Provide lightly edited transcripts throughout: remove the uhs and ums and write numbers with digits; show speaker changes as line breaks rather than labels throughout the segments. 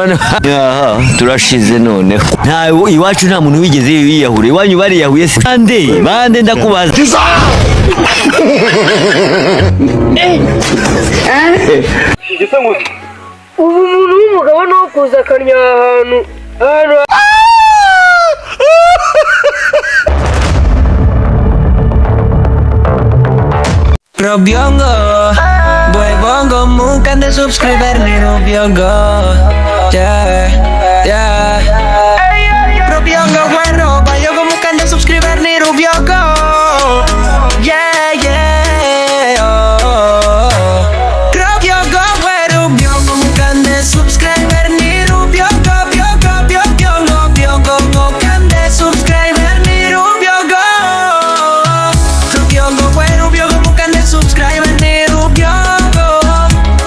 none turashize none nta iwacu nta muntu wigeze yiyahure iwanyu bariyahuye se bande ndakubaza
ubu umuntu w'umugabo no kuza akanya ahantu
Robiongo, boy bongo, nunca de subscriber ni Robiongo. Yeah. Robiongo, bueno, yo como nunca de subscriber ni Robiongo. Yeah. Robiongo, bueno, Robiongo, nunca de subscriber ni Robiongo. Robiongo, nunca de subscriber ni Robiongo. Robiongo, bueno, subscribe ni Robiongo.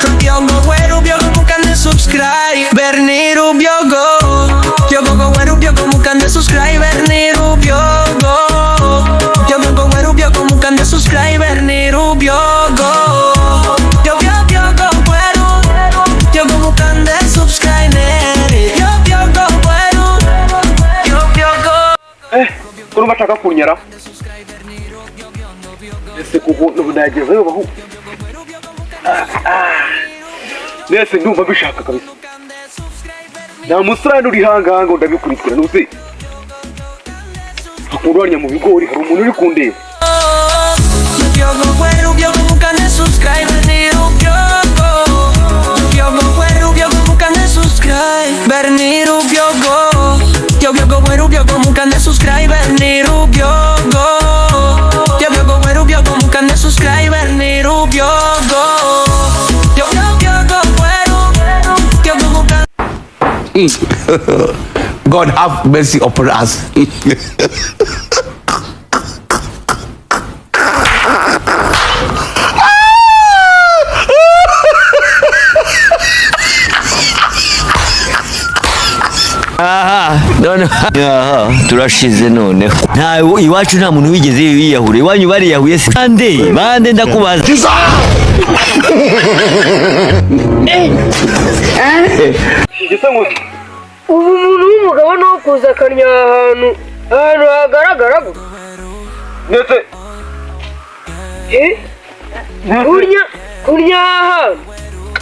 Robiongo, güero, Robiongo, nunca de subscriber ni Robiongo. Robiongo, güero, Robiongo, nunca de subscriber ni Robiongo. Robiongo, güero, Robiongo, nunca de subscriber ni Robiongo. Robiongo, güero, Robiongo, nunca de subscriber. Robiongo, güero, Robiongo.
Kuri bashaka kunyara ese kuko nagezeyo bahu nese ndumva bishaka kabisa nta musarani uri hanganga ndabikurikira nuze akurwanya mu bigori hari umuntu uri kundeba
Robiongo, güero, Robiongo, nunca de subscriber ni Robiongo. Robiongo, güero, Robiongo, nunca de subscriber ni Robiongo. Robiongo, güero, Robiongo, nunca de subscriber ni Robiongo. Robiongo, güero, Robiongo, nunca de subscriber ni Robiongo. Robiongo, güero, Robiongo, nunca.
God have mercy upon us.
none turashize none nta iwacu nta muntu wigeze yiyahure iwanyu bariyahuye se bande ndakubaza
ubu umuntu w'umugabo no kuza akanya ahantu hagaragara
ndetse
kurya ahantu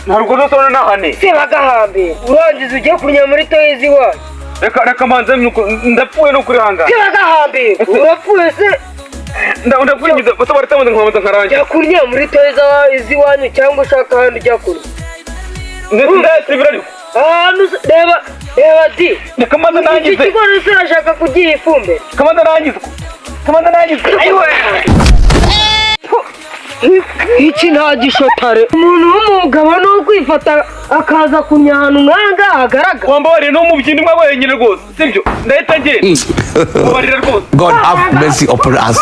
ntabwo uzasona n'ahane
se bagahambira urangiza ugiye kurya muri toyizi iwanyu
reka manze ndapfuye no kurihangana
se bagahambira urapfuye se
ndakurikiza bose baritamuze nkabanza nkarangira
jya kurya muri toyizi iwanyu cyangwa ushaka ahandi ujya kurya
ndetse birariho
ahantu reba di
reka manze nangize
iki kigo rero urashaka kugiha ifumbire
kamanza nangize
iki nta gishotare umuntu w'umugabo no kwifata akaza kunya ahantu nkanga hagaragara
wambabariye no mu byindi mwa wenyine rwose sibyo ndahita ngenda mubarira rwose
God have mercy upon us.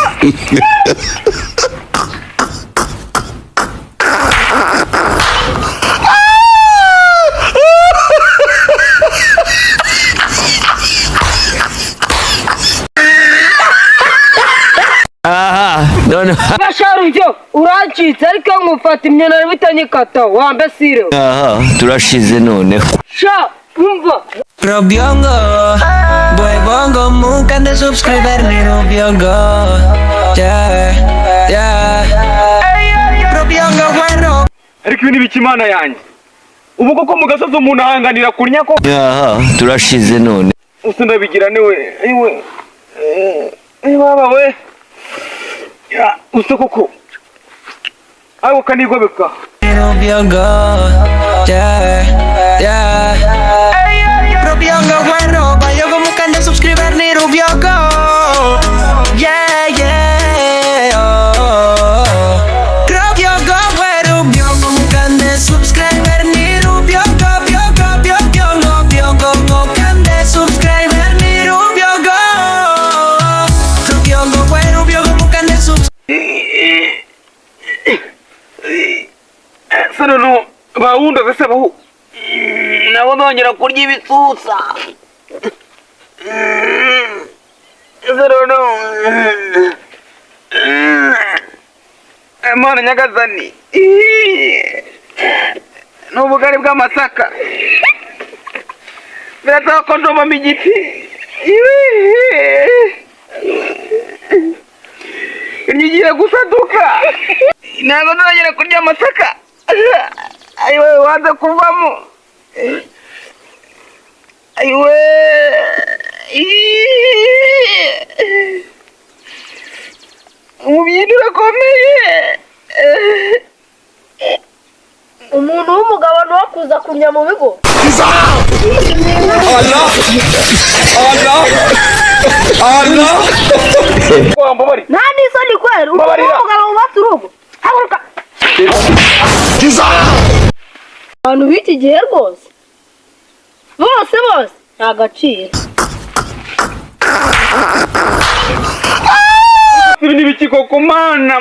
none
basharujyo urancitse ariko nkufata imyenda bitanyikata wambesire
turashize none
sha umva
Robiongo, boy bongo, nunca de subscriber ni Robiongo. Yeah. Robiongo, bueno.
ariko ibi ni biki Imana yanjye ubu koko mu gasozi umuntu ahanganira kurya ko
turashize none
usa ndabigira niwe baba we usa koko aho kanigobeka
Robiongo, yeah. Robiongo, bueno, yo como nunca de subscriber ni Robiongo. Yeah. Robiongo, bueno, Robiongo, nunca de subscriber ni Robiongo. Robiongo, nunca de subscriber ni Robiongo. Robiongo, bueno, Robiongo, nunca de subscriber.
Sanono bawunda bese bahu nabo bongera kurya ibitsutsa sanono Imana nyagasani n'ubugari bw'amasaka Birasaba ko ndomamo igiti. Ngiye gusaduka. Ntabwo nzongera kurya amasaka. Ayiwe wanze kuvamo. Ayiwe. Umubyinnyi urakomeye.
umuntu w'umugabo ni wo kuza kunya mu bigo.
Allah. Mbabari.
Nta n'isoni kwera umuntu w'umugabo wubatse urugo. Haguruka. Abantu b'iki gihe rwose bose nta gaciro.
Ibi ni ibiki koko mana.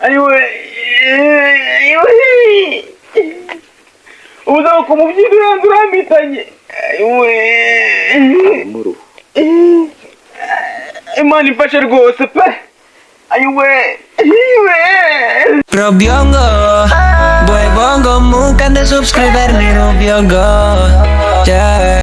Ayiwe. Uza ko mubyinnyi yanzu uramitanye. Ayiwe. Imana ifashe rwose pe. Ayiwe.
Robiongo, boy bongo, bukan de subscriber ni Robiongo. Yeah.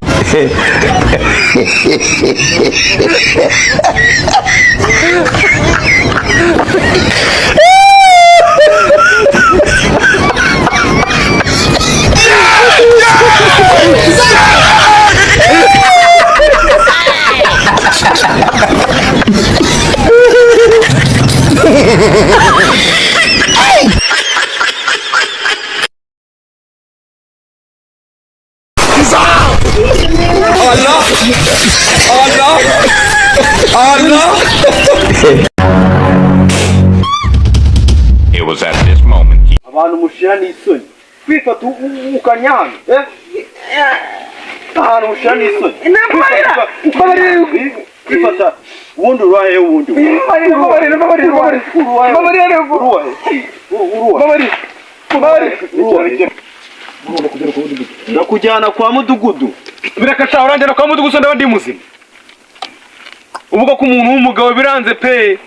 Allah.
It was at this moment
Abantu mushira n'isoni. Kwifata ukanyana. Ahantu mushira n'isoni. Kwifata ubundi uruwahe ubundi. Ndakujyana kwa mudugudu. Birakasha urangera kwa mudugudu ndabandi muzima. Uvuga ko umuntu w'umugabo biranze pe.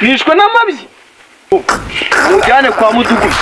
Nishwe n'amabyi. Mujyane kwa mudugudu.